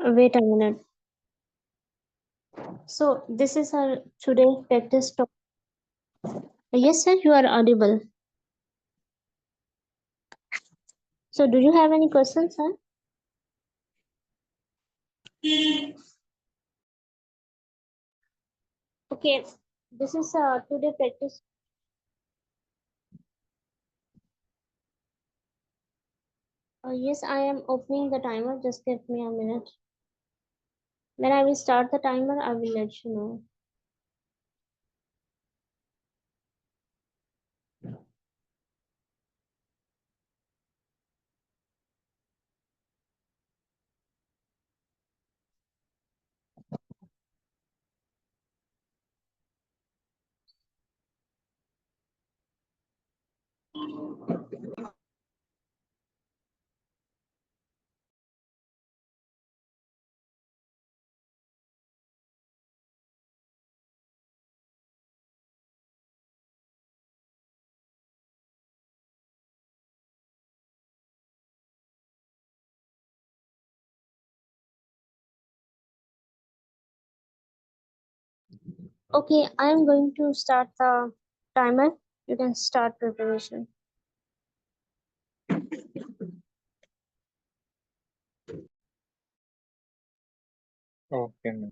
Wait a minute. So this is our today's practice topic. Yes, sir, you are audible. So do you have any questions, sir? Okay, this is today practice. Yes, I am opening the timer. Just give me a minute. When I will start the timer, I will let you know. Okay, I am going to start the timer. You can start preparation. Okay, ma'am.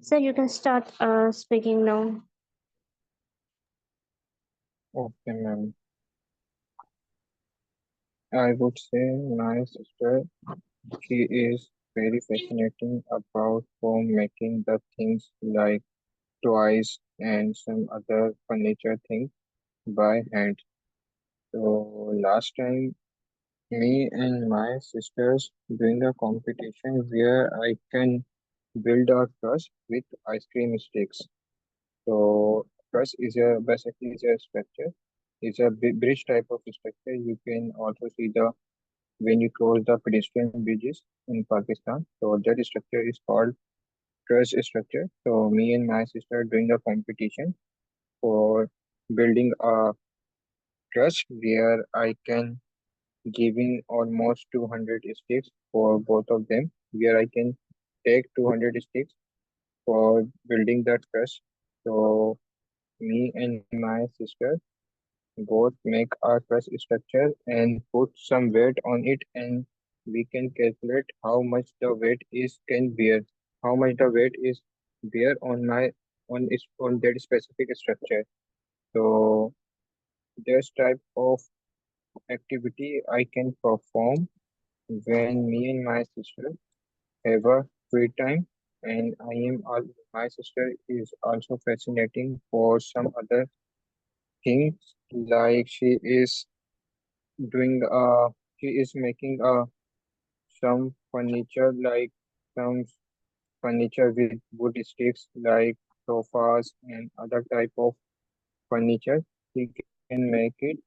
So you can start speaking now. Okay, ma'am. I would say my sister, she is very fascinating about homemaking the things like toys and some other furniture things by hand. So last time, me and my sisters doing a competition where I can build a truss with ice cream sticks. So truss is a basically is a structure. It's a bridge type of structure. You can also see the when you cross the pedestrian bridges in Pakistan. So that structure is called truss structure. So me and my sister are doing a competition for building a truss where I can giving almost 200 sticks for both of them, where I can take 200 sticks for building that truss. So me and my sister both make our truss structure and put some weight on it, and we can calculate how much the weight is can bear, how much the weight is bear on my on that specific structure. So this type of activity I can perform when me and my sister have a free time, and my sister is also fascinating for some other things, like doing she is making some furniture, like some furniture with wood sticks like sofas and other type of furniture. She can make it,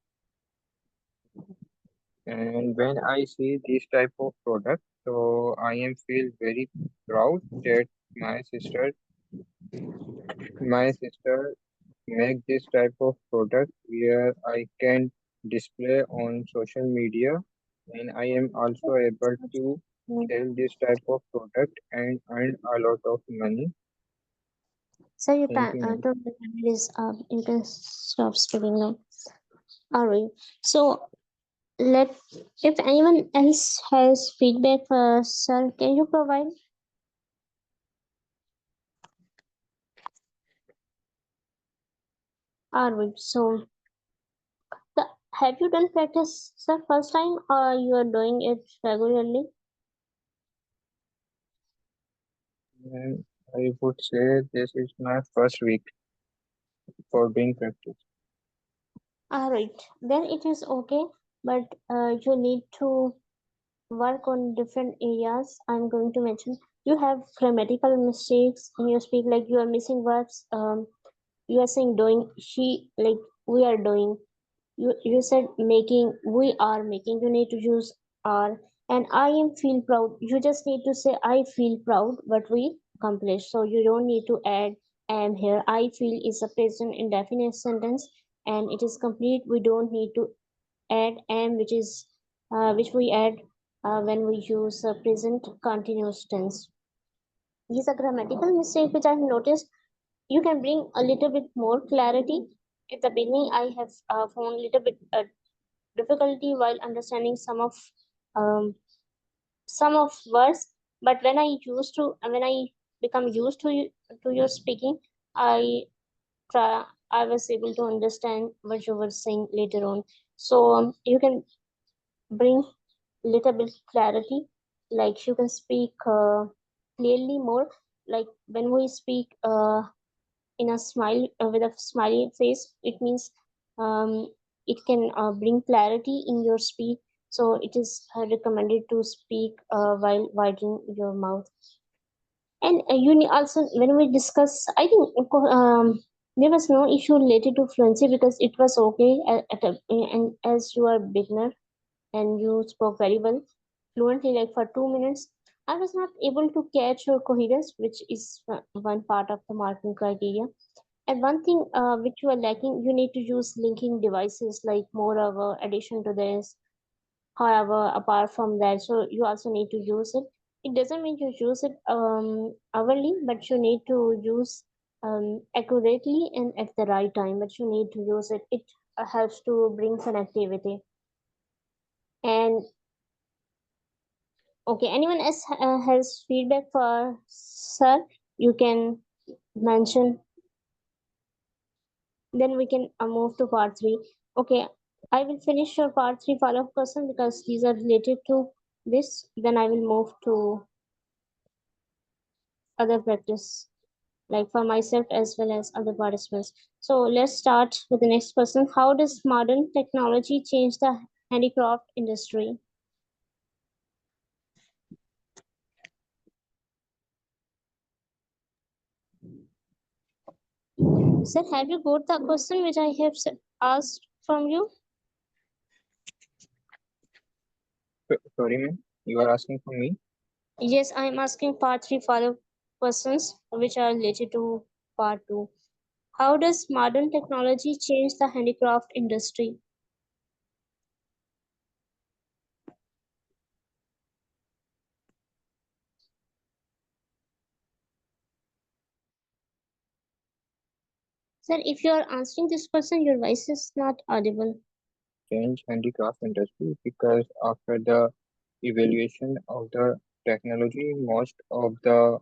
and when I see this type of product, so I am feel very proud that my sister my sister make this type of product where I can display on social media, and I am also able to sell this type of product and earn a lot of money. So you Thank can you, ma'am. total time is up. You can stop speaking now. Alright. So let if anyone else has feedback for us, sir, can you provide? Alright, so have you done practice the first time or you are doing it regularly? And I would say this is my first week for being practice. Alright, then it is okay, but you need to work on different areas. I'm going to mention you have grammatical mistakes in your speak, like you are missing words. You are saying doing, she, like we are doing. You said making, we are making. You need to use are. And I am feel proud. You just need to say I feel proud what we accomplished. So you don't need to add am here. I feel is a present indefinite sentence and it is complete. We don't need to add am, which is which we add when we use present continuous tense. These are grammatical mistakes which I've noticed. You can bring a little bit more clarity. At the beginning, I have found a little bit difficulty while understanding um, some of words, but when I become used to your speaking, I I was able to understand what you were saying later on. So you can bring little bit clarity, like you can speak clearly more, like when we speak in a smile with a smiley face, it means um, it can bring clarity in your speech. So it is recommended to speak while widening your mouth. And also when we discuss, I think there was no issue related to fluency because it was okay and as you are beginner and you spoke very well fluently, like for 2 minutes. I was not able to catch your coherence, which is one part of the marking criteria. And one thing which you are lacking, you need to use linking devices like moreover, addition to this, however, apart from that. So you also need to use it. It doesn't mean you use it hourly, but you need to use accurately and at the right time. But you need to use it. It helps to bring connectivity. And okay, anyone else has feedback for sir? You can mention. Then we can move to part three. Okay, I will finish your part three follow-up question because these are related to this. Then I will move to other practice, like for myself as well as other participants. So let's start with the next question. How does modern technology change the handicraft industry? Sir, have you got the question which I have asked from you? Sorry, ma'am, you are asking for me? Yes, I am asking part three follow-up questions which are related to part two. How does modern technology change the handicraft industry? Sir, if you are answering this question, your voice is not audible. Change handicraft industry because after the evaluation of the technology, most of the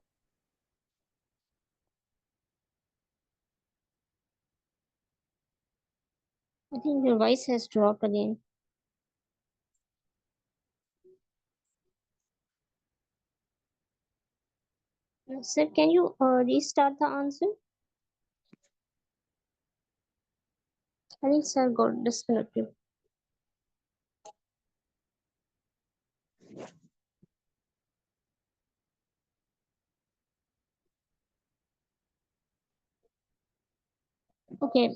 I think your voice has dropped again. Sir, can you restart the answer? I think sir got disconnected. Okay,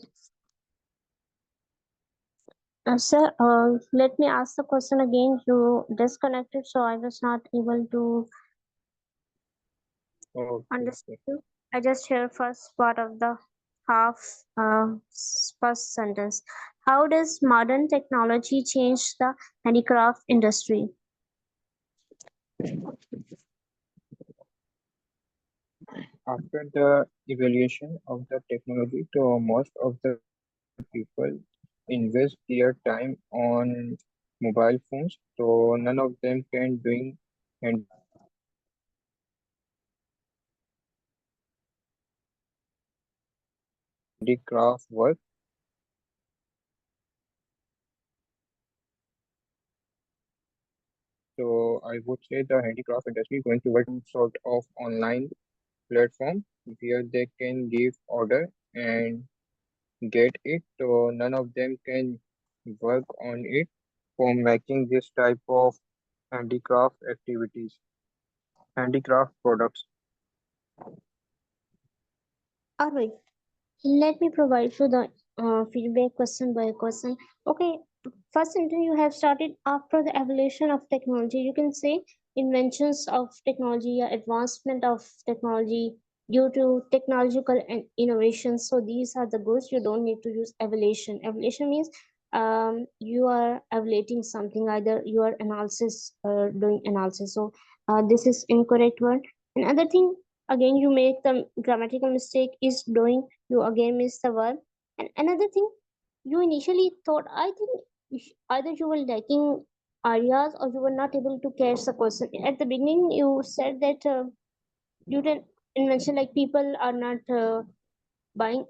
sir, let me ask the question again. You disconnected, so I was not able to okay, understand you. I just heard first part of the half first sentence. How does modern technology change the handicraft industry? after the evaluation of the technology, to most of the people invest their time on mobile phones, so none of them can doing handicraft work because of the technology. I would say the handicraft industry is going towards some sort of online platform where they can give order and get it. So none of them can work on it for making this type of handicraft activities, handicraft products. All right. Let me provide you the feedback question by question. Okay, first interview you have started after the evolution of technology. You can say inventions of technology or advancement of technology due to technological and innovations. So these are the goods. You don't need to use evaluation. Evaluation means you are evaluating something. Either you are analysis doing analysis. So this is incorrect word. Another thing again you make the grammatical mistake is doing, you again miss the word. And another thing, you initially thought, I think either you were lacking ideas or you were not able to catch the question. At the beginning, you said that you didn't mention like people are not buying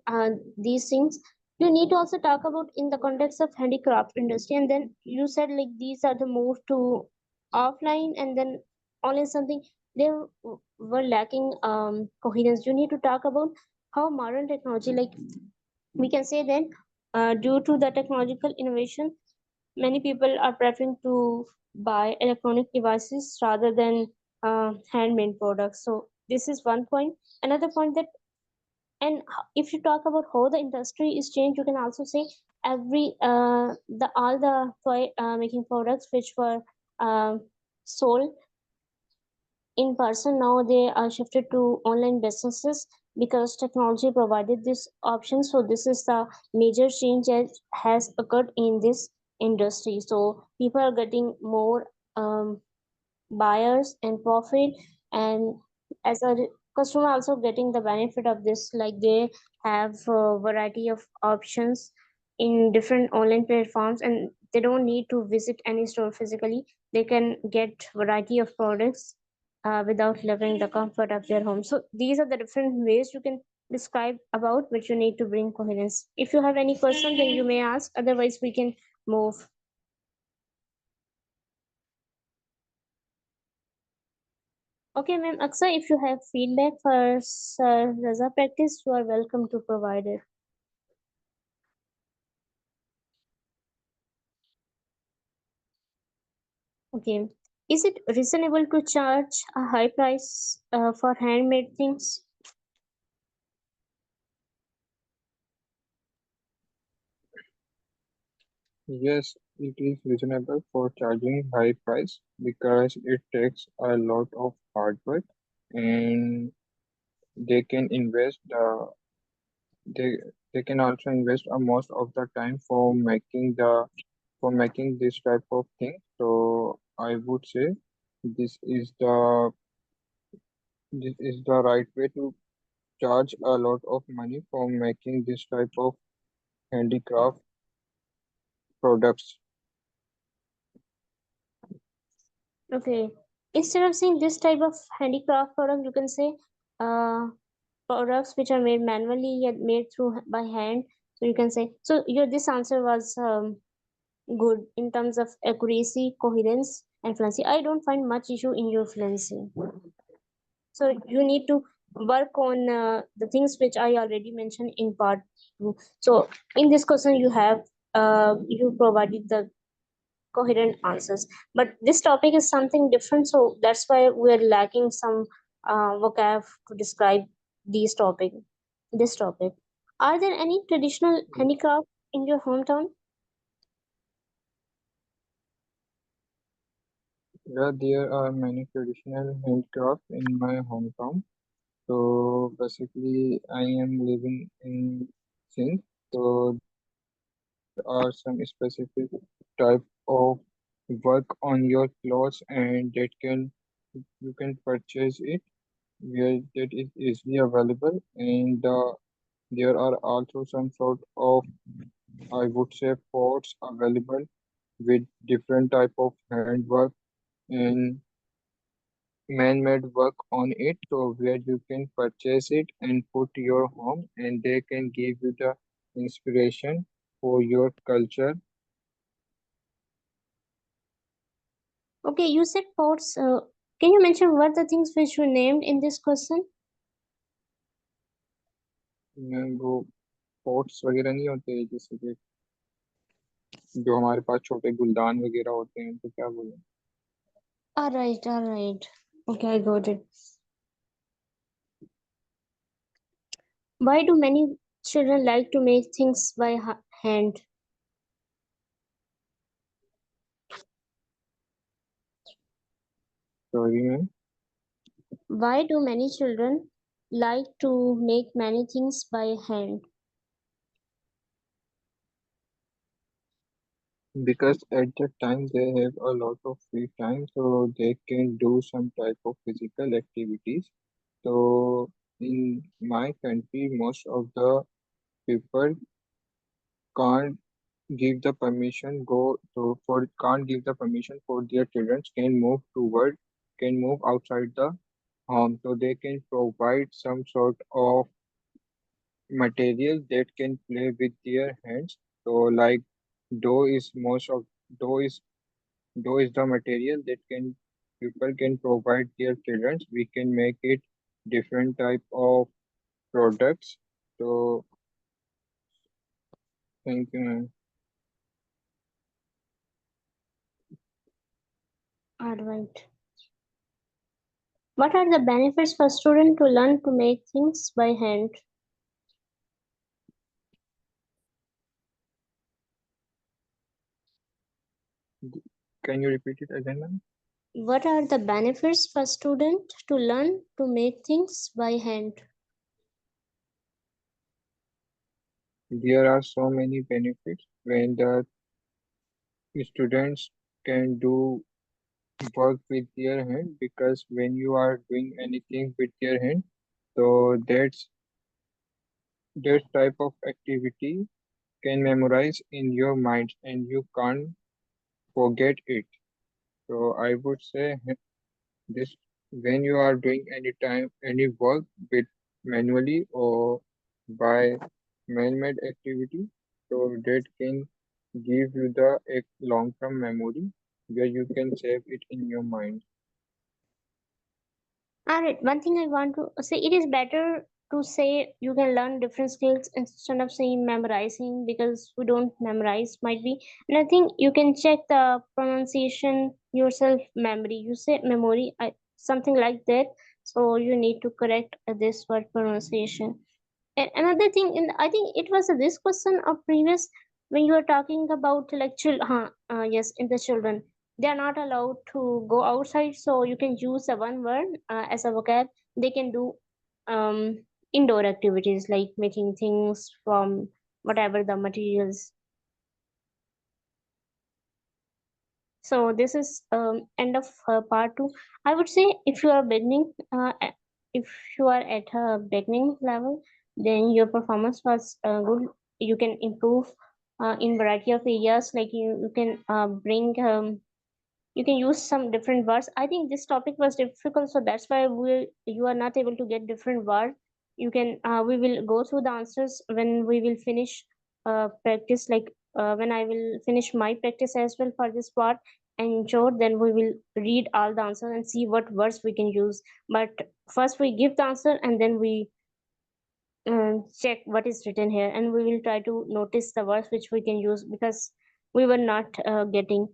these things. You need to also talk about in the context of handicraft industry, and then you said like these are the move to offline and then online something they were lacking coherence. You need to talk about how modern technology, like we can say that due to the technological innovation, many people are preferring to buy electronic devices rather than handmade products. So this is one point. Another point that, and if you talk about how the industry is changed, you can also say every the all the toy making products which were sold in person, now they are shifted to online businesses because technology provided this option. So this is the major change that has occurred in this industry. So people are getting more buyers and profit, and as a customer also getting the benefit of this, like they have a variety of options in different online platforms, and they don't need to visit any store physically. They can get variety of products without leaving the comfort of their home. So these are the different ways you can describe about which you need to bring coherence. If you have any question, then you may ask, otherwise we can move. Okay, ma'am. Aksa, if you have feedback for Sir Raza practice, you are welcome to provide it. Okay. Is it reasonable to charge a high price for handmade things? Yes, it is reasonable for charging high price because it takes a lot of hard work and they can invest they they can also invest most of the time for making this type of thing. So I would say this is the this is the right way to charge a lot of money for making this type of handicraft products. Okay. Instead of saying this type of handicraft product, you can say uh, products which are made manually yet made through by hand. So you can say, so your this answer was good in terms of accuracy, coherence, and fluency. I don't find much issue in your fluency. So you need to work on the things which I already mentioned in part two. So in this question, you provided the coherent answers, but this topic is something different. So that's why we're lacking some vocab to describe these topic. This topic. Are there any traditional handicraft in your hometown? Yeah, there are many traditional handicraft in my hometown. So basically, I am living in Sindh. So there are some specific type of work on your clothes, and that can you can purchase it where that is easily available. And there are also some sort of, I would say, pots available with different type of handwork and man-made work on it, so where you can purchase it and put your home and they can give you the inspiration for your culture. Okay, you said pots. Can you mention what the things which you named in this question? वो pots वगैरह नहीं होते जैसे कि जो हमारे पास छोटे गुलदान वगैरह होते हैं तो क्या बोले। All right, all right. Okay, I got it. Why do many children like to make things by hand? Sorry ma'am. Why do many children like to make many things by hand? Because at that time they have a lot of free time, so they can do some type of physical activities. So in my country, most of the people can't give the permission go to for can't give the permission for their children can move toward can move outside the home, so they can provide some sort of material that can play with their hands. So like dough is most of dough is dough is the material that can people can provide their children. We can make it different type of products. So thank you, ma'am. All right. What are the benefits for students to learn to make things by hand? Can you repeat it again, ma'am? What are the benefits for students to learn to make things by hand? There are so many benefits when the students can do work with their hand, because when you are doing anything with your hand, so that type of activity can memorize in your mind and you can't forget it. So I would say this when you are doing any work with manually or by man-made activity, so that can give you the a long-term memory where you can save it in your mind. Alright, one thing I want to say, it is better to say you can learn different skills instead of saying memorizing, because we don't memorize might be. And I think you can check the pronunciation yourself. Memory, you say memory, something like that. So you need to correct this word pronunciation. And another thing, in I think it was this question of previous, when you were talking about like yes, in the children, they are not allowed to go outside, so you can use the one word as a vocab. They can do indoor activities like making things from whatever the materials. So this is end of part two. I would say if you are beginning, if you are at a beginning level, then your performance was good. You can improve in variety of areas. Like you can bring you can use some different words. I think this topic was difficult, so that's why you are not able to get different words. You can we will go through the answers when we will finish practice, like when I will finish my practice as well for this part and ensure, then we will read all the answers and see what words we can use. But first we give the answer and then we check what is written here, and we will try to notice the words which we can use, because we were not getting.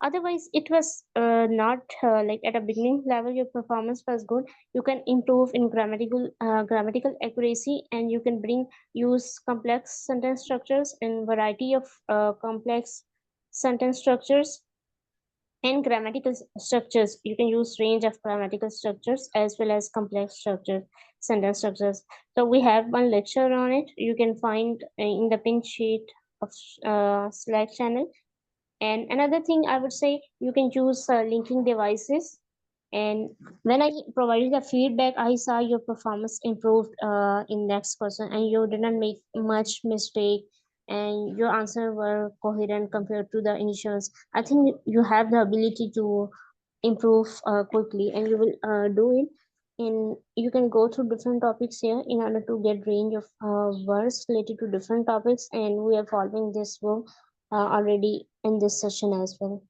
Otherwise it was not like at a beginning level your performance was good. You can improve in grammatical accuracy, and you can bring use complex sentence structures and variety of complex sentence structures and grammatical structures. You can use range of grammatical structures as well as complex structures, sentence structures. So we have one lecture on it. You can find in the pin sheet of Slack channel. And another thing I would say, you can use linking devices. And when I provided the feedback, I saw your performance improved in next question, and you didn't make much mistake, and your answer were coherent compared to the initials. I think you have the ability to improve quickly, and you will do it. And you can go through different topics here in order to get range of words related to different topics, and we are following this work already in this session as well.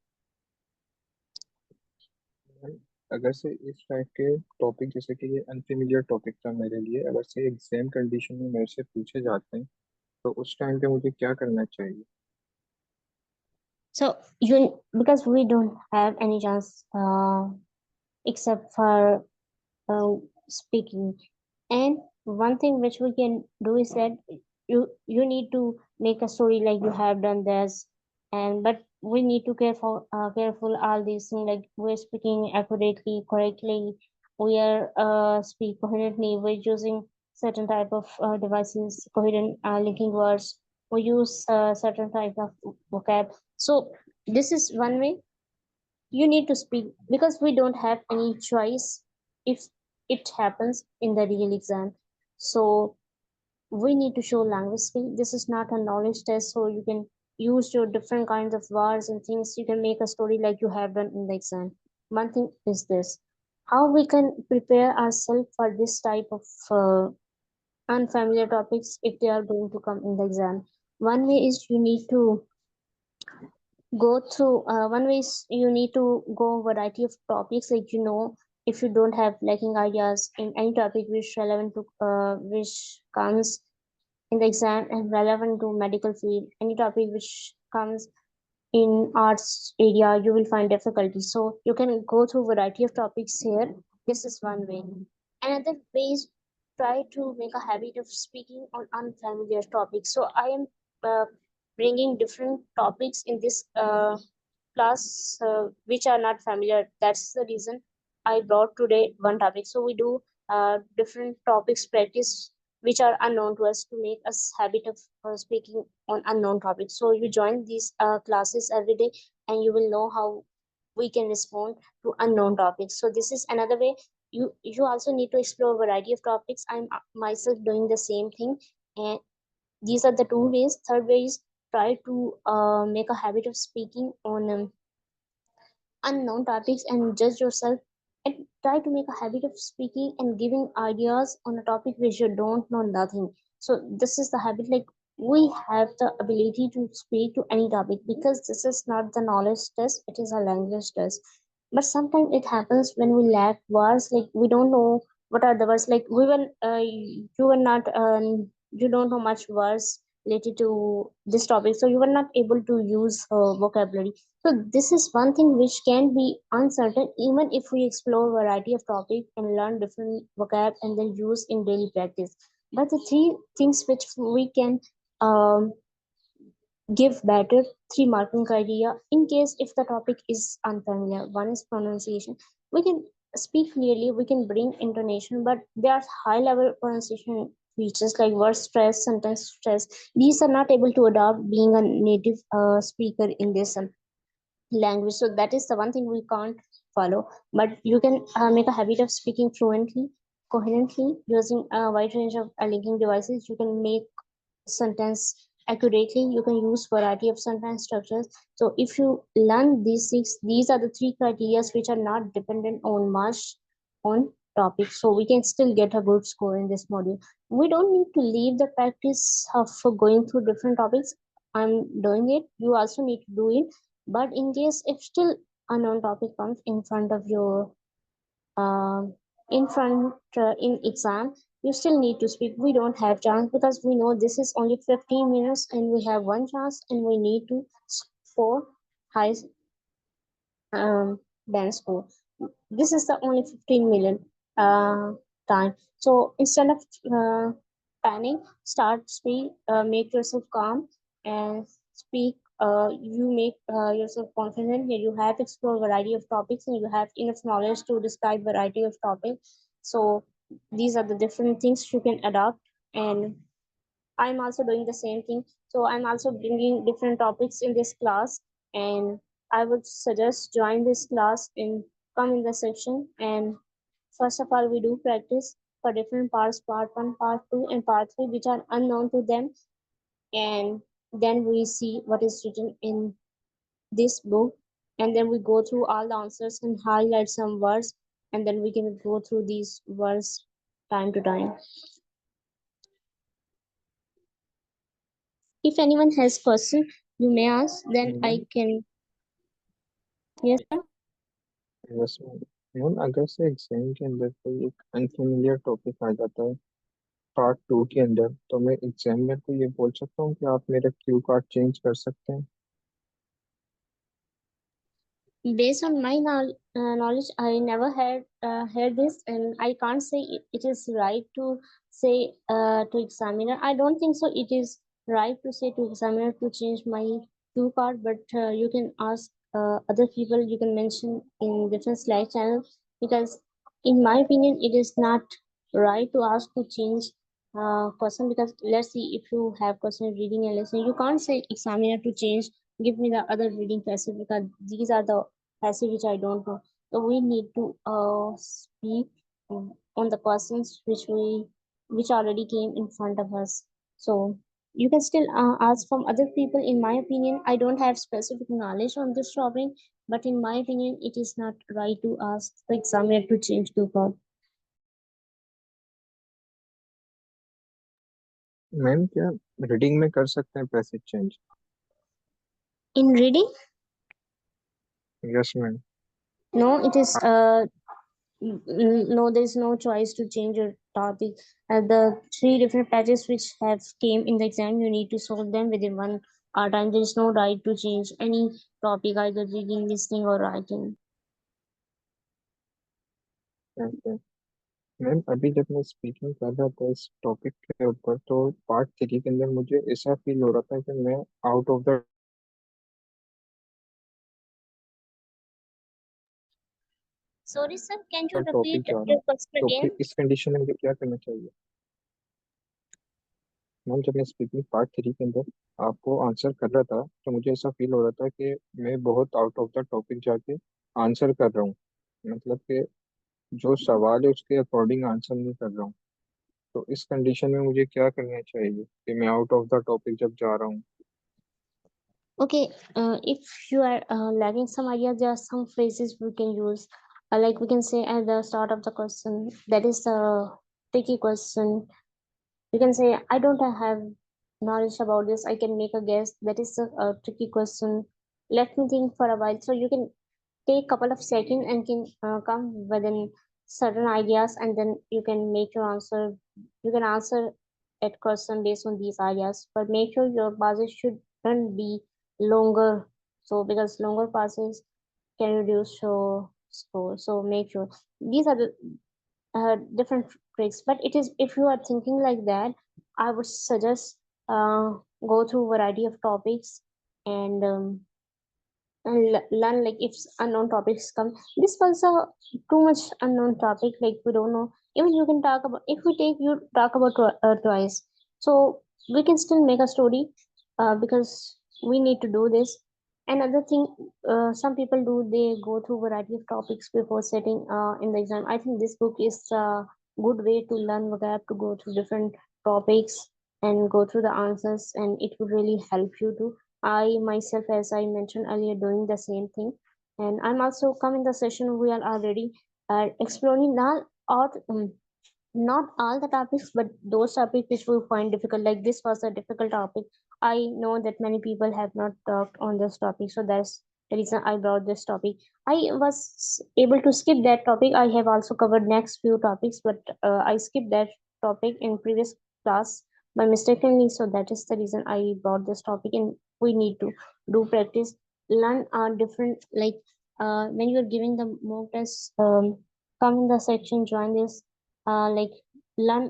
अगर से इस type के topic, जैसे कि ये unfamiliar topic था मेरे लिए, अगर से एग्जाम कंडीशन में मेरे से पूछे जाते हैं तो उस टाइम पे मुझे क्या करना चाहिए? So you, because we don't have any chance except for uh, speaking. And one thing which we can do is that you need to make a story like you have done this, and but we need to careful all these things, like we're speaking accurately, correctly, we are speak coherently, we're using certain type of devices, coherent linking words, we use certain type of vocab. So this is one way you need to speak, because we don't have any choice if it happens in the real exam. So we need to show language skill. This is not a knowledge test, so you can use your different kinds of words and things. You can make a story like you have done in the exam. One thing is this: how we can prepare ourselves for this type of unfamiliar topics if they are going to come in the exam. One way is you need to go through one way is you need to go variety of topics, like if you don't have lacking ideas in any topic which relevant to which comes in the exam and relevant to medical field, any topic which comes in arts area, you will find difficulty, so you can go through variety of topics here. This is one way. Another way is try to make a habit of speaking on unfamiliar topics. So I am uh, bringing different topics in this class which are not familiar. That's the reason I brought today one topic. So we do different topics practice which are unknown to us, to make us habit of speaking on unknown topics. So you join these classes every day, and you will know how we can respond to unknown topics. So this is another way. You also need to explore a variety of topics. I'm myself doing the same thing, and these are the two ways. Third way is try to make a habit of speaking on unknown topics and judge yourself, and try to make a habit of speaking and giving ideas on a topic which you don't know nothing. So this is the habit, like we have the ability to speak to any topic, because this is not the knowledge test, it is a language test. But sometimes it happens when we lack words, like we don't know what are the words, like we will you were not you don't know much words related to this topic, so you were not able to use vocabulary. So this is one thing which can be uncertain even if we explore variety of topics and learn different vocab and then use in daily practice. But the three things which we can um, give better three marking criteria in case if the topic is unfamiliar. One is pronunciation. We can speak clearly, we can bring intonation, but there are high level pronunciation features like word stress, sentence stress. These are not able to adopt being a native speaker in this language. So that is the one thing we can't follow. But you can make a habit of speaking fluently, coherently, using a wide range of linking devices. You can make sentence accurately, you can use variety of sentence structures. So if you learn these six, these are the three criteria which are not dependent on much on topic, so we can still get a good score in this module. We don't need to leave the practice of going through different topics. I'm doing it, you also need to do it. But in case if still unknown topic comes in front of your um, in front in exam, you still need to speak. We don't have chance because we know this is only 15 minutes and we have one chance and we need to score high um, than score. This is the only 15 million time. So instead of panic, start speak, make yourself calm and speak. You make yourself confident. You have explored variety of topics and you have enough knowledge to describe variety of topics. So these are the different things you can adopt. And I'm also doing the same thing. So I'm also bringing different topics in this class, and I would suggest join this class and come in the section. And first of all, we do practice for different parts, part one, part two, and part three, which are unknown to them. And then we see what is written in this book, and then we go through all the answers and highlight some words, and then we can go through these words time to time. If anyone has question, you may ask. Then Mm-hmm. I can. Yes, sir. Yes, ma'am. Ma'am अगर से exam के अंदर कोई एक unfamiliar topic आ जाता है part 2 के अंदर, तो मैं एग्जामिनर को ये बोल सकता हूँ कि आप मेरा क्यू कार्ड चेंज कर सकते हैं। Based on my knowledge, I never had heard this, and I can't say it is right to say to examiner. I don't think so. It is right to say to examiner to change my Q card, but you can ask other people. You can mention in different Slack channels, because, in my opinion, it is not right to ask to change question, because let's see, if you have question reading and listening, you can't say examiner to change, give me the other reading passage, because these are the passage which I don't know. So we need to speak on the questions which already came in front of us. So you can still ask from other people. In my opinion, I don't have specific knowledge on this topic, but in my opinion, it is not right to ask the examiner to change the code. Ma'am क्या reading में कर सकते हैं passage change? In reading, yes ma'am. no, it is no, there is no choice to change your topic. The three different patches which have came in the exam, you need to solve them within one time. There is no right to change any topic, either reading, listening, or writing. Okay ma'am, अभी जब मैं speaking कर रहा था इस topic के ऊपर, तो पार्ट 3 के अंदर मुझे ऐसा फील हो रहा था कि मैं out of the Sorry, sir, can you topic repeat जा रहा your हूँ। question तो again? फिर इस कंडीशन में मुझे क्या करना चाहिए? मैम जब मैं स्पीकिंग पार्ट 3 के अंदर आपको आंसर कर रहा था, तो मुझे ऐसा फील हो रहा था कि मैं बहुत आउट ऑफ द टॉपिक जाके आंसर कर रहा हूँ। मतलब कि जो सवाल है उसके अकॉर्डिंग आंसर नहीं कर रहा हूँ। तो इस कंडीशन में मुझे क्या करना चाहिए कि मैं आउट ऑफ द टॉपिक जब जा रहा हूँ? Okay, if you are lacking some ideas, there are some phrases we can use. Like we can say at the start of the question, that is the tricky question. You can say, I don't have knowledge about this. I can make a guess. That is a tricky question. Let me think for a while. So you can take couple of seconds and can come within certain ideas, and then you can make your answer. You can answer that question based on these ideas, but make sure your passes shouldn't be longer. So because longer passes can reduce your score. So make sure these are the different tricks. But it is, if you are thinking like that, I would suggest uh, go through variety of topics, and learn, like if unknown topics come. This was a too much unknown topic, like we don't know. Even you can talk about, if we take you talk about twice, so we can still make a story, because we need to do this. Another thing, some people do, they go through variety of topics before setting in the exam. I think this book is a good way to learn vocab, to go through different topics and go through the answers, and it would really help you to. I myself, as I mentioned earlier, doing the same thing. And I'm also come in the session, we are already exploring not all the topics, but those topics which we find difficult. Like this was a difficult topic. I know that many people have not talked on this topic, so that's the reason I brought this topic. I was able to skip that topic. I have also covered next few topics, but I skipped that topic in previous class by mistakenly. So that is the reason I brought this topic, and we need to do practice, learn different, like when you're giving the mock test, come in the section, join this, like learn,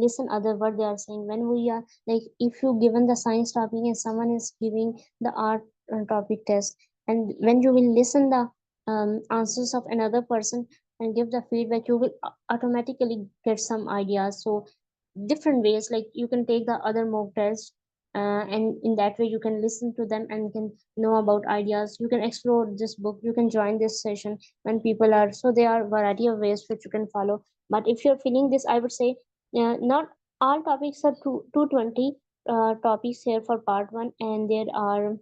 listen other what they are saying. When we are, like, if you given the science topic and someone is giving the art topic test, and when you will listen the answers of another person and give the feedback, you will automatically get some ideas. So different ways, like you can take the other mock test, and in that way you can listen to them and can know about ideas. You can explore this book, you can join this session when people are, so there are variety of ways which you can follow. But if you're feeling this, I would say not all topics are 220 topics here for part 1, and there are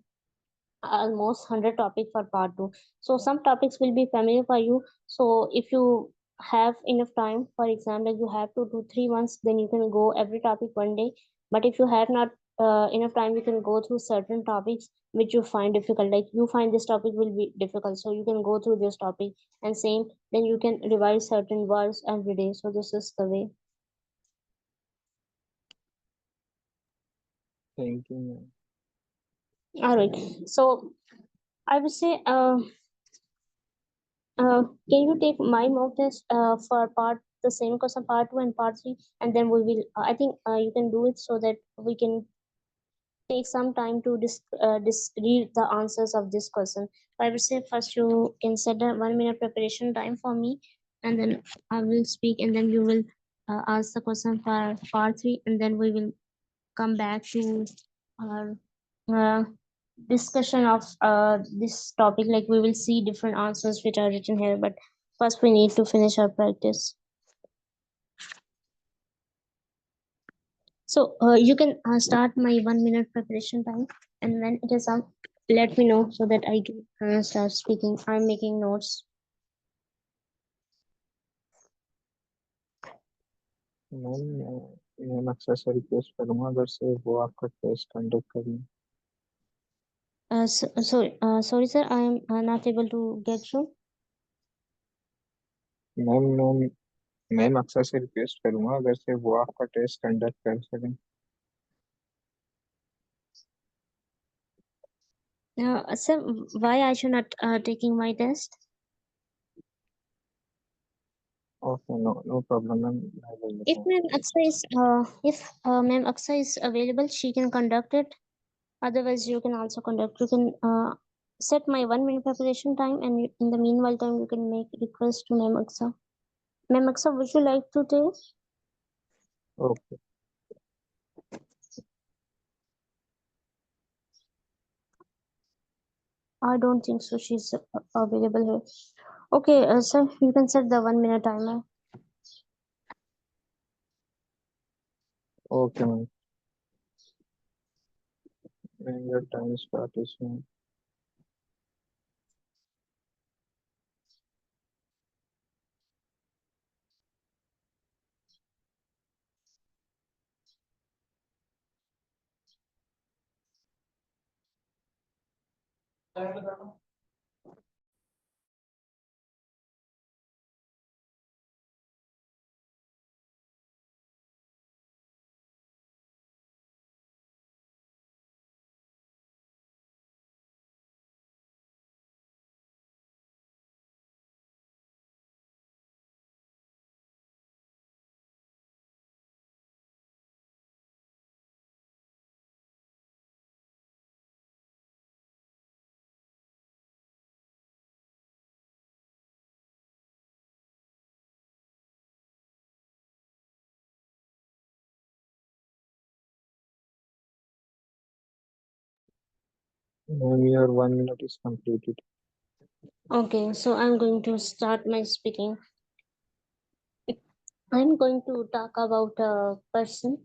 almost 100 topic for part 2. So some topics will be familiar for you. So if you have enough time, for example, you have to do 3 months, then you can go every topic one day. But if you have not enough time, you can go through certain topics which you find difficult. Like you find this topic will be difficult, so you can go through this topic, and same, then you can revise certain words every day. So this is the way. Thank you, ma'am. All right. So I would say, can you take my mock test for part the same question, part two and part three, and then we will. I think you can do it so that we can take some time to read the answers of this question. I would say first you can set a 1 minute preparation time for me, and then I will speak, and then you will ask the question for part three, and then we will come back to our uh, discussion of this topic. Like we will see different answers which are written here, but first we need to finish our practice. So you can start my 1 minute preparation time, and when it is up, let me know so that I can start speaking. I'm making notes. Ma'am मैं अक्सर से request करूँगा अगर से वो आपका test conduct करें। Sorry, sir, I am not able to get you. Ma'am ma'am ma'am अक्सर से रिक्वेस्ट करूँगा अगर से वो आपका टेस्ट कंडक्ट कर सकें। Sir, why I should not taking my test? Okay, no no problem ma'am, मैं ले If लेता हूँ। Ma'am Aksa is if Ma'am Aksa is available, she can conduct it. Otherwise, you can also conduct. You can set my 1 minute preparation time, and in the meanwhile time, you can make request to Ma'am Aksa. Ma'am Aksa, would you like to take? Okay, I don't think so. She's available here. Okay, sir, you can set the 1 minute timer. Okay ma'am, and your time start is now। Ma'am, your 1 minute is completed। Okay, so I'm going to start my speaking. I'm going to talk about a person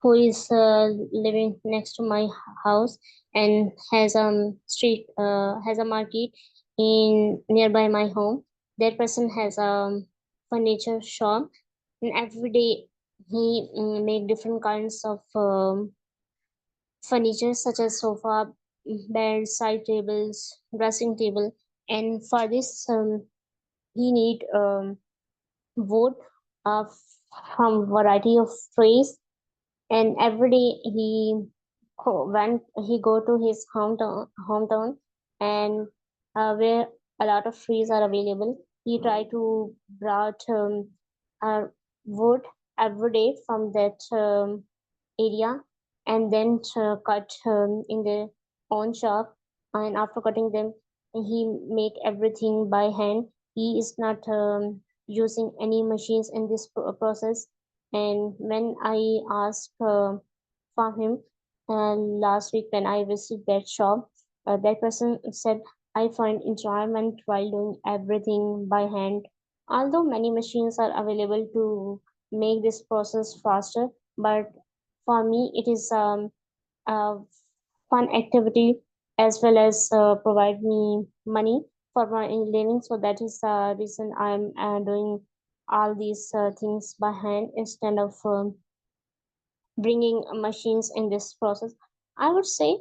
who is living next to my house and has a market in nearby my home. That person has a furniture shop, and every day he make different kinds of furniture such as sofa, bed, side tables, dressing table, and for this he need wood uh, from variety of trees, and every day he go to his hometown, and where a lot of trees are available, he try to brought uh, wood every day from that area, and then cut in their own shop, and after cutting them he make everything by hand. He is not using any machines in this process. And when I asked for him last week when I visited that shop, that person said, I find enjoyment while doing everything by hand. Although many machines are available to make this process faster, but for me it is a fun activity as well as provide me money for my living. So that is the reason I'm doing all these things by hand instead of bringing machines in this process. I would say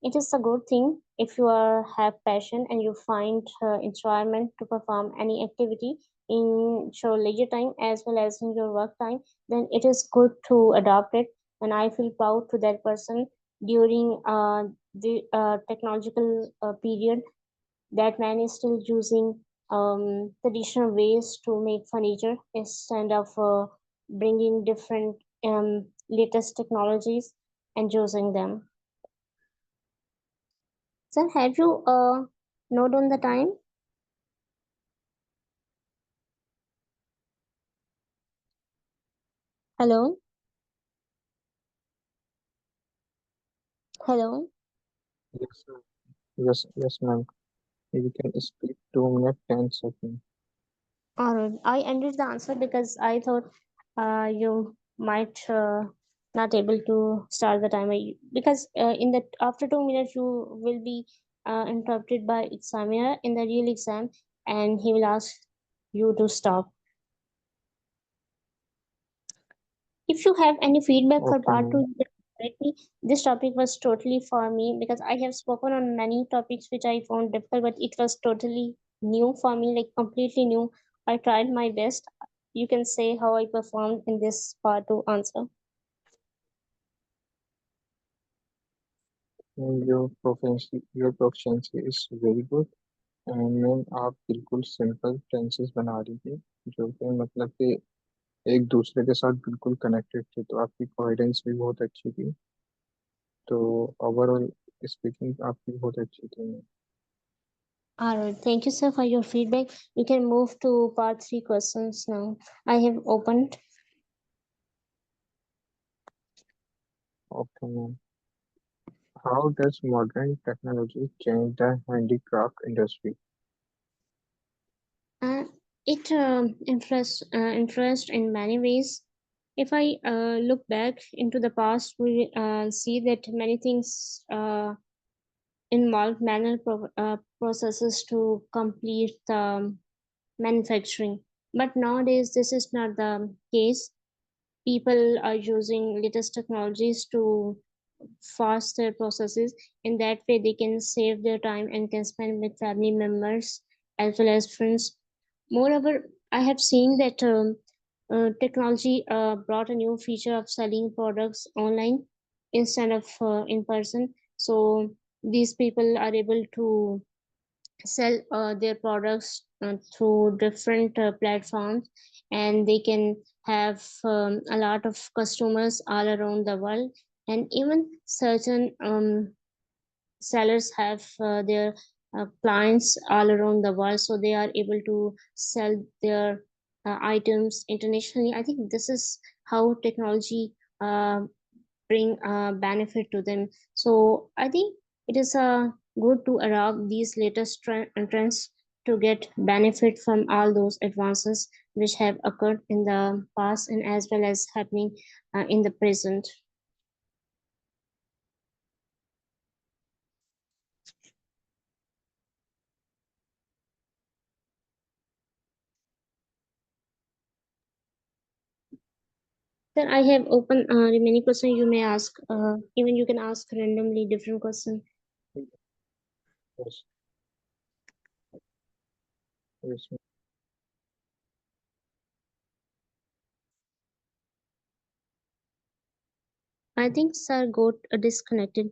it is a good thing if you are have passion and you find enjoyment to perform any activity in your leisure time as well as in your work time, then it is good to adopt it. And I feel proud to that person during the technological period. That man is still using traditional ways to make furniture instead of bringing different latest technologies and using them. So have you note on the time? Hello, hello. Yes, ma'am. Yes, ma'am. You can speak 2 minutes 10 seconds. All right, I ended the answer because I thought you might not able to start the timer because in the after 2 minutes you will be interrupted by examiner in the real exam, and he will ask you to stop. If you have any feedback for Okay, part two, ma'am. you can correct me. This topic was totally for me because I have spoken on many topics which I found difficult, but it was totally new for me, like completely new. I tried my best. You can say how I performed in this part two answer. Your proficiency is very good. And ma'am आप बिल्कुल simple tenses बना रही थी जो कि मतलब कि एक दूसरे के साथ बिल्कुल कनेक्टेड थे, तो आपकी कोहेरेंस भी बहुत अच्छी थी। तो ओवरऑल स्पीकिंग आपकी बहुत अच्छी थी। All right, thank you, sir, for your feedback. You can move to part three questions now. I have opened. Okay ma'am, how does modern technology change the handicraft industry? Uh, it influenced in many ways. If I look back into the past, we see that many things involve manual processes to complete the manufacturing. But nowadays, this is not the case. People are using latest technologies to fast their processes. In that way, they can save their time and can spend with family members as well as friends. Moreover, I have seen that technology brought a new feature of selling products online instead of in person. So these people are able to sell their products through different platforms, and they can have a lot of customers all around the world. And even certain sellers have their clients all around the world, so they are able to sell their items internationally. I think this is how technology uh, bring benefit to them. So I think it is good to adopt these latest trends to get benefit from all those advances which have occurred in the past and as well as happening in the present. Then I have open remaining question. You may ask. Even you can ask randomly different question. Yes, yes, ma'am. I think sir got disconnected.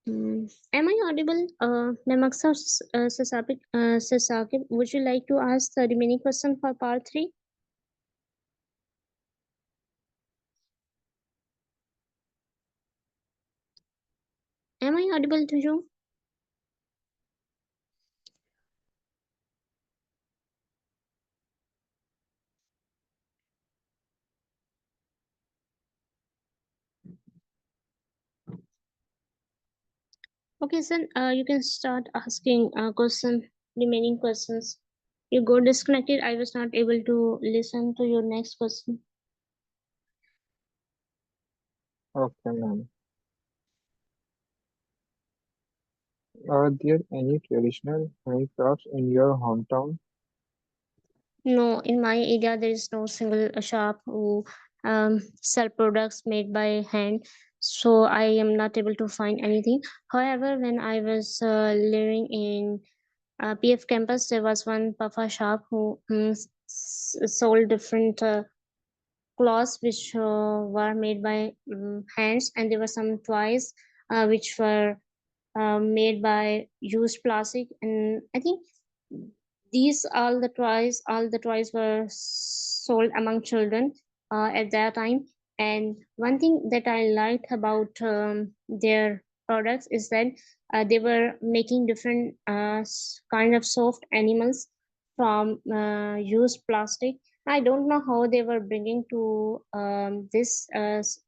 Am I audible? Namaksa Sasakib, would you like to ask the remaining question for part three? Am I audible to you? Okay, sir, you can start asking remaining questions. You got disconnected. I was not able to listen to your next question. Okay, ma'am. Are there any traditional handicrafts in your hometown? No, in my area there is no single shop who sell products made by hand, so I am not able to find anything. However, when I was living in PF campus, there was one papa shop who sold different clothes which were made by hands, and there were some toys which were made by used plastic. And I think these all the toys were sold among children at that time. And one thing that I liked about their products is that they were making different kind of soft animals from used plastic. I don't know how they were bringing to this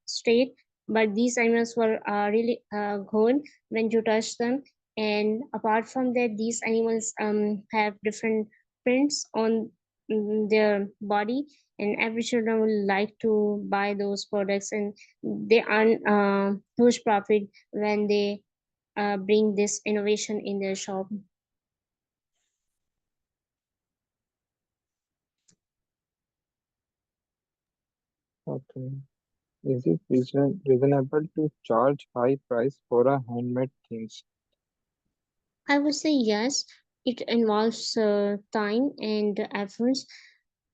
state, but these animals were really good when you touch them. And apart from that, these animals have different prints on their body, and every children will like to buy those products, and they earn huge profit when they bring this innovation in their shop. Okay. Is it reasonable to charge high price for a handmade things? I would say yes. It involves time and efforts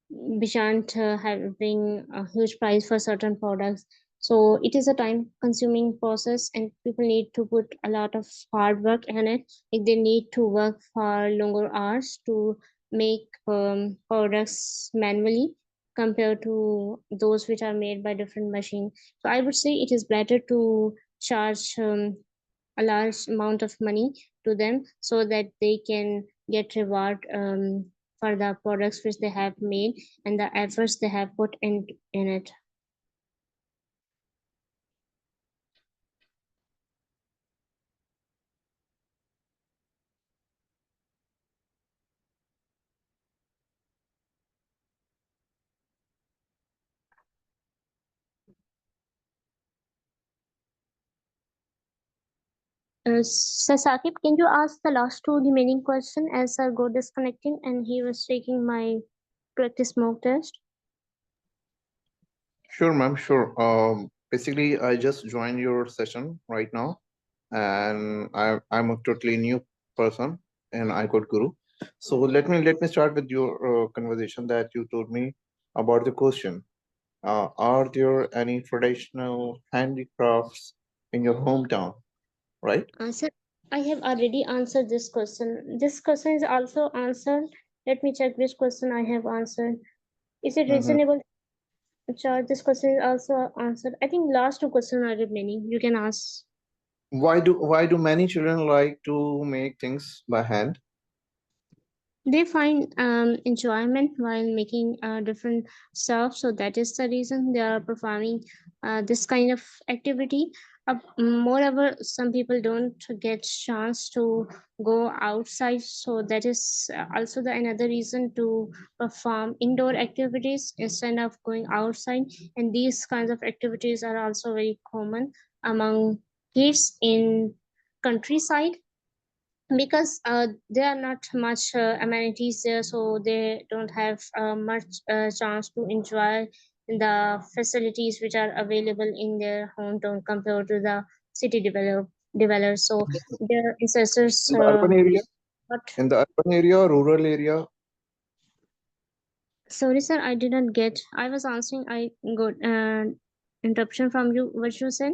which aren't having a huge price for certain products. So it is a time consuming process, and people need to put a lot of hard work in it. Like they need to work for longer hours to make products manually compared to those which are made by different machines. So I would say it is better to charge a large amount of money to them so that they can get reward for the products which they have made and the efforts they have put in it. So Sakib, can you ask the last two remaining question as I go disconnecting and he was taking my practice mock test? Sure, ma'am. Sure. Basically, I just joined your session right now, and I'm a totally new person in iCode Guru. So let me start with your conversation that you told me about the question. Are there any traditional handicrafts in your hometown? Right? Sir, I have already answered this question. This question is also answered. Let me check which question I have answered. Is it Mm-hmm. reasonable? Sure, this question is also answered. I think last two questions are remaining. You can ask. Why do many children like to make things by hand? They find enjoyment while making different stuff, so that is the reason they are performing this kind of activity. Moreover, some people don't get chance to go outside, so that is also the another reason to perform indoor activities instead of going outside. And these kinds of activities are also very common among kids in countryside, because there are not much amenities there, so they don't have much chance to enjoy the facilities which are available in their hometown compared to the city developers. So their ancestors In the urban area? but In the urban area or rural area? sorry sir, I didn't get. I was answering. I got interruption from you. What you said?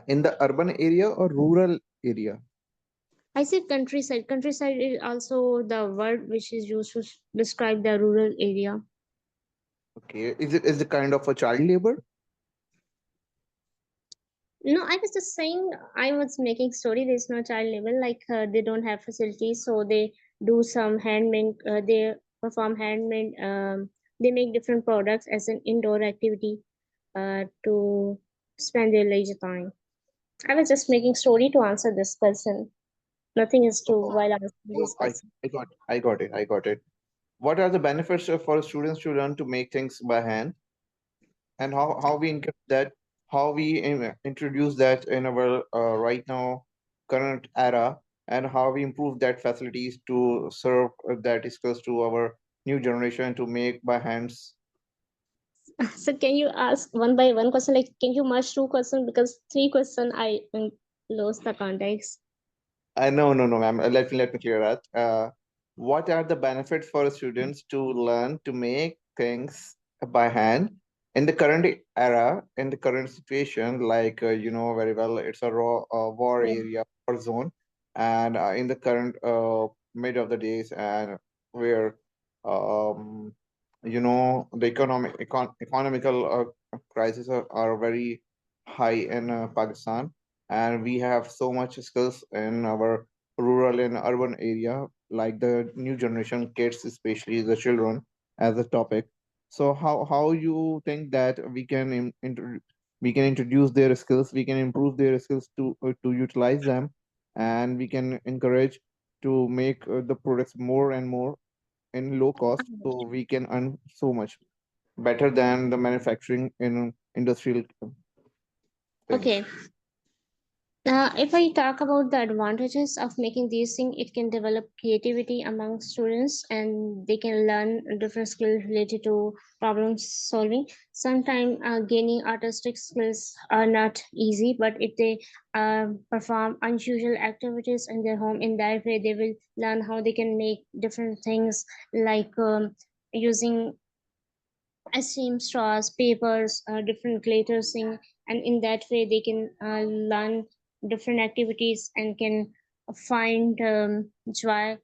In the urban area or rural area? I said countryside. Countryside is also the word which is used to describe the rural area. Okay. Is it kind of a child labor? No, I was just saying I was making story. There's no child labor. Like they don't have facilities, so they do some handmade. They perform handmade. They make different products as an indoor activity to spend their leisure time. I was just making story to answer this question. Nothing is to Oh, while answering oh, this question. I got it. What are the benefits for students to learn to make things by hand, and how we encourage that, how we introduce that in our right now current era, and how we improve that facilities to serve that skills to our new generation to make by hands? So can you ask one by one question? Like, can you merge two questions because three question I lost the context. No, ma'am. Let me clear that. What are the benefits for students to learn to make things by hand in the current era, in the current situation? Like you know very well, it's a raw war Yeah. area, war zone, and in the current mid of the days, and where um, you know the economical crises are very high in Pakistan, and we have so much skills in our rural and urban area, like the new generation kids, especially the children, as a topic. So how you think that we can we can introduce their skills, we can improve their skills to utilize them, and we can encourage to make the products more and more in low cost, so we can earn so much better than the manufacturing in industrial things. Okay. If I talk about the advantages of making these things, it can develop creativity among students and they can learn different skills related to problem solving. Sometimes gaining artistic skills are not easy, but if they perform unusual activities in their home, in that way, they will learn how they can make different things like using steam straws, papers, different glitters thing, and in that way they can learn different activities and can find joy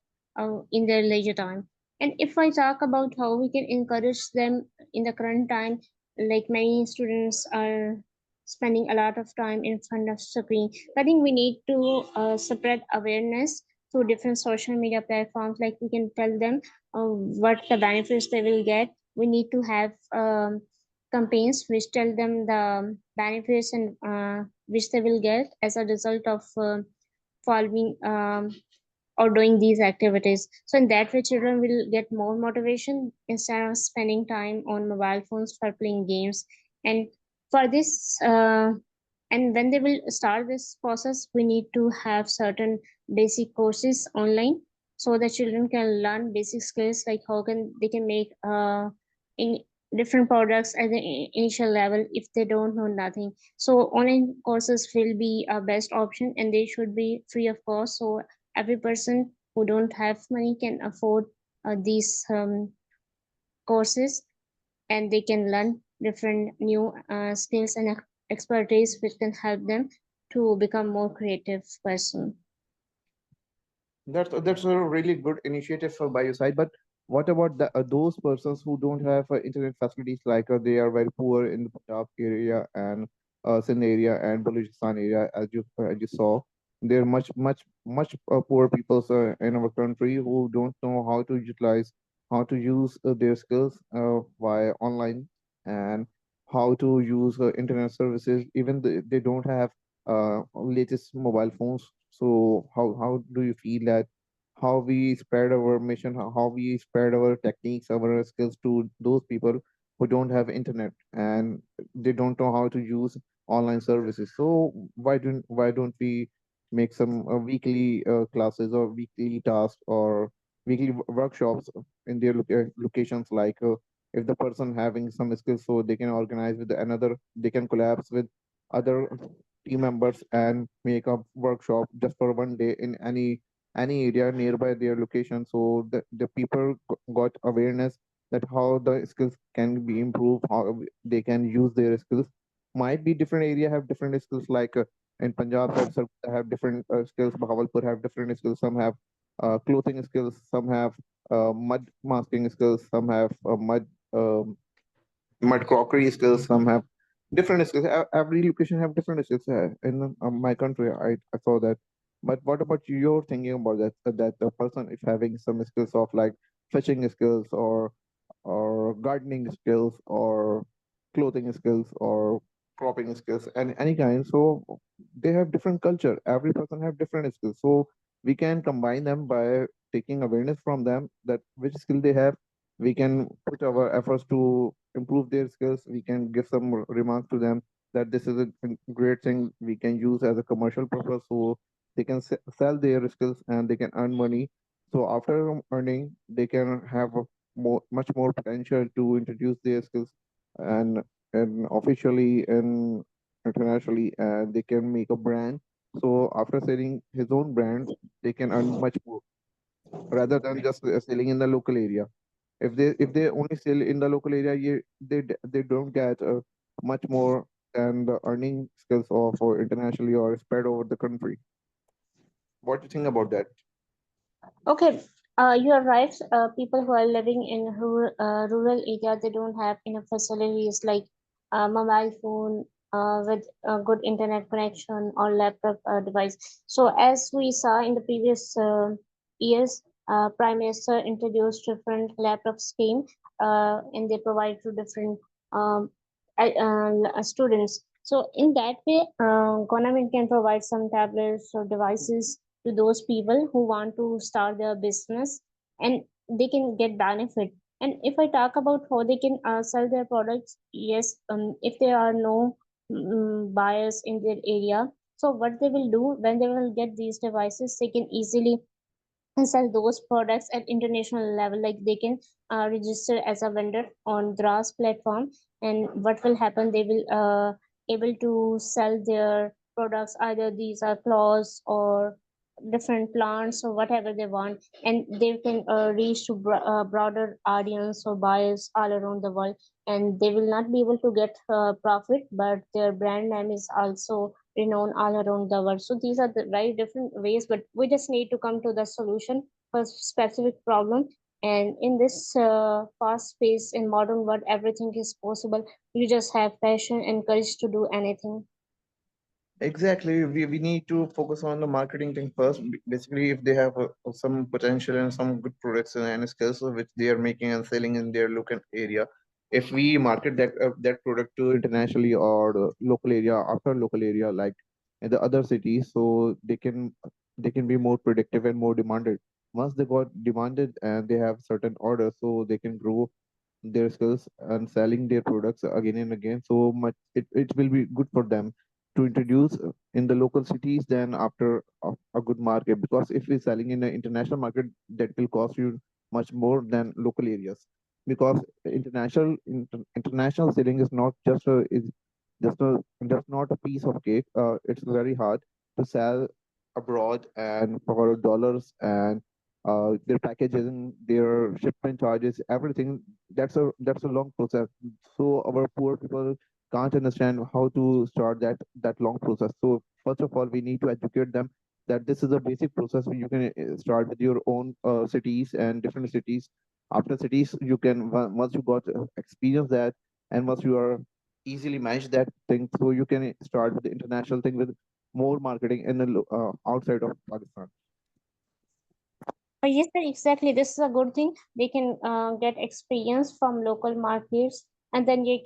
in their leisure time. And if I talk about how we can encourage them in the current time, like many students are spending a lot of time in front of screen, I think we need to spread awareness through different social media platforms. Like we can tell them what the benefits they will get. We need to have campaigns which tell them the benefits and which they will get as a result of following or doing these activities. So in that way, children will get more motivation instead of spending time on mobile phones for playing games. And for this, and when they will start this process, we need to have certain basic courses online so the children can learn basic skills like how can they can make in different products at the initial level if they don't know nothing. So online courses will be a best option and they should be free of cost, so every person who don't have money can afford these courses and they can learn different new skills and expertise which can help them to become more creative person. That's a really good initiative by your side. But what about those persons who don't have internet facilities, like they are very poor in the Punjab area and Sindh area and Balochistan area, as you saw, there are much poor people in our country who don't know how to utilize, how to use their skills via online, and how to use internet services. Even they don't have latest mobile phones. So how do you feel that how we spread our mission, how we spread our techniques, our skills to those people who don't have internet and they don't know how to use online services? So why don't we make some weekly classes or weekly tasks or weekly workshops in their locations, like if the person having some skills, so they can organize with another, they can collapse with other team members and make a workshop just for one day in any area nearby their location, so the people got awareness that how the skills can be improved, how they can use their skills. Might be different area have different skills, like in Punjab side have different skills, Bahawalpur have different skills, some have clothing skills, some have mud masking skills, some have um, mud crockery skills, some have different skills. Every location have different skills in my country. I saw that. But what about your thinking about that? That the person is having some skills of like fishing skills or gardening skills or clothing skills or cropping skills and any kind. So they have different culture. Every person have different skills. So we can combine them by taking awareness from them that which skill they have. We can put our efforts to improve their skills. We can give some remarks to them that this is a great thing we can use as a commercial purpose, so they can sell their skills and they can earn money. So after earning, they can have a much more potential to introduce their skills and officially and internationally, and they can make a brand. So after selling his own brand, they can earn much more rather than just selling in the local area. If they only sell in the local area, they don't get much more than the earning skills of or internationally or spread over the country. What do you think about that? Okay, you are right. People who are living in rural area, they don't have enough facilities like mobile phone with a good internet connection or laptop device. So as we saw in the previous years, Prime Minister introduced different laptop scheme, and they provide to different um, students. So in that way, government can provide some tablets or devices to those people who want to start their business, and they can get benefit. And if I talk about how they can sell their products, yes, if there are no buyers in their area, so what they will do when they will get these devices, they can easily and sell those products at international level, like they can register as a vendor on DRAS platform. And what will happen, they will able to sell their products, either these are clothes or different plants or whatever they want, and they can reach to broader audience or buyers all around the world. And they will not be able to get profit, but their brand name is also renowned all around the world. So these are the very different ways, but we just need to come to the solution for a specific problem. And in this fast pace in modern world, everything is possible. You just have passion and courage to do anything. Exactly. We need to focus on the marketing thing first. Basically, if they have some potential and some good products and skills which they are making and selling in their local area, if we market that product to internationally or the local area after local area like in the other cities, so they can be more predictive and more demanded. Once they got demanded and they have certain orders, so they can grow their skills and selling their products again and again. So much it will be good for them to introduce in the local cities than after a good market, because if we're selling in an international market, that will cost you much more than local areas, because international selling is not just a is just not a piece of cake. It's very hard to sell abroad and for dollars, and their packaging, their shipment charges, everything. That's a long process. So our poor people can't understand how to start that long process. So first of all, we need to educate them that this is a basic process. You can start with your own cities and different cities. After cities, you can once you got experience that, and once you are easily manage that thing, so you can start with the international thing with more marketing in the outside of Pakistan. Yes, sir, exactly. This is a good thing. They can get experience from local markets, and then they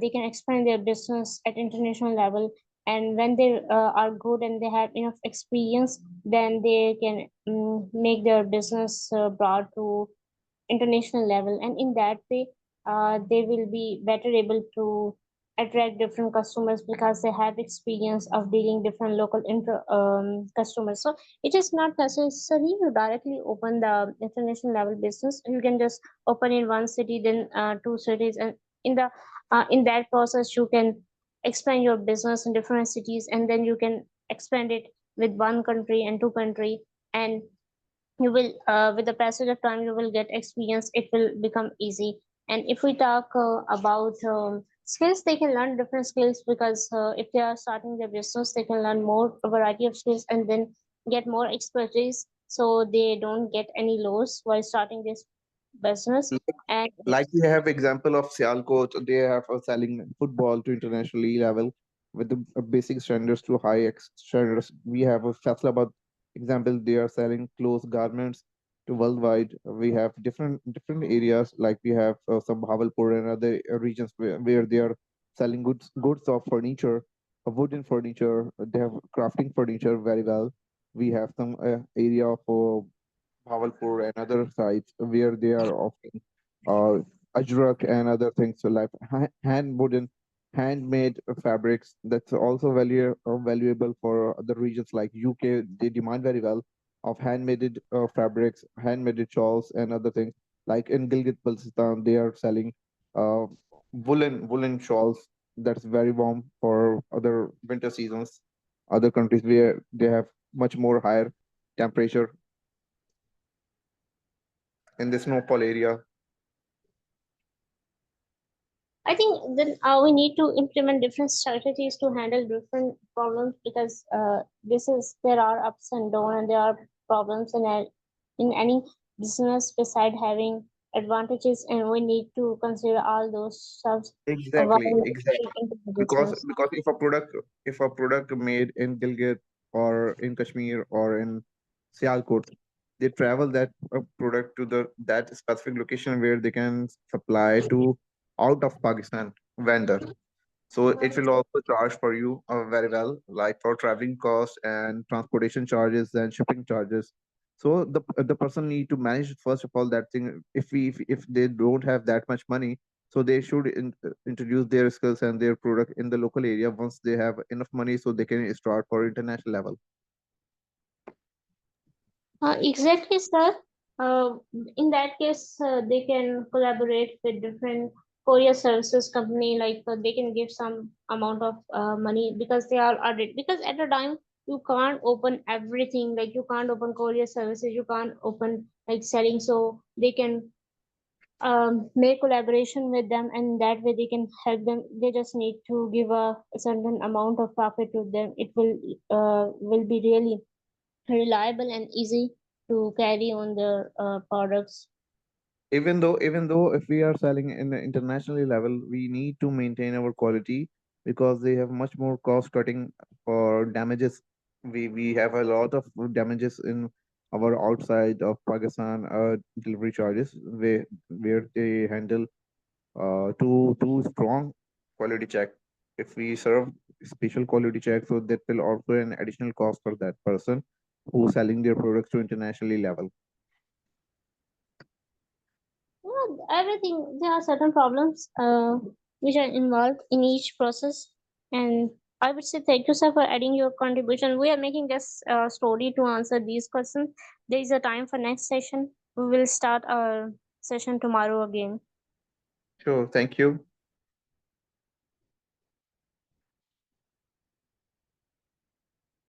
can expand their business at international level. And when they are good and they have enough experience, then they can make their business broad to international level. And in that way, they will be better able to attract different customers because they have experience of dealing different local customers. So it is not necessary to directly open the international level business. You can just open in one city, then two cities, and in the in that process you can expand your business in different cities, and then you can expand it with one country and two country. And you will with the passage of time you will get experience, it will become easy. And if we talk about skills, they can learn different skills, because if they are starting their business, they can learn more a variety of skills and then get more expertise, so they don't get any loss while starting this business. And Like we have example of Sialkot, they have selling football to internationally level with the basic standards to high standards. We have a Faisalabad example, they are selling clothes garments to worldwide. We have different areas, like we have some Bhavalpur and other regions where they are selling goods of furniture, wooden furniture. They have crafting furniture very well. We have some area of Bhavalpur and other sites where they are offering uh, ajrak and other things, so like hand wooden, handmade fabrics. That's also valuable for other regions like UK. They demand very well of handmade fabrics, handmade shawls, and other things. Like in Gilgit Baltistan, they are selling uh, woolen shawls that's very warm for other winter seasons, other countries where they have much more higher temperature in the snowfall area. I think then we need to implement different strategies to handle different problems because this is there are ups and downs and there are problems in any business beside having advantages, and we need to consider all those stuff while Exactly. getting into the Because business. if a product made in Gilgit or in Kashmir or in Sialkot, they travel that product to the that specific location where they can supply to out of Pakistan vendor. So it will also charge for you very well, like for traveling costs and transportation charges and shipping charges. So the person need to manage first of all that thing. If they don't have that much money, so they should introduce their skills and their product in the local area once they have enough money, so they can start for international level. Exactly, sir. Uh, in that case, they can collaborate with different courier services company. Like they can give some amount of money because they are audit. Because at a time you can't open everything. Like you can't open courier services. You can't open like selling. So they can make collaboration with them, and that way they can help them. They just need to give a certain amount of profit to them. It will be really reliable and easy to carry on their products. Even though if we are selling in the internationally level, we need to maintain our quality because they have much more cost cutting for damages. We have a lot of damages in our outside of Pakistan delivery charges where they handle too strong quality check. If we serve special quality check, so that will also an additional cost for that person who's selling their products to internationally level. Everything, there are certain problems which are involved in each process, and I would say thank you, sir, for adding your contribution. We are making this story to answer these questions. There is a time for next session. We will start our session tomorrow again. Sure, thank you.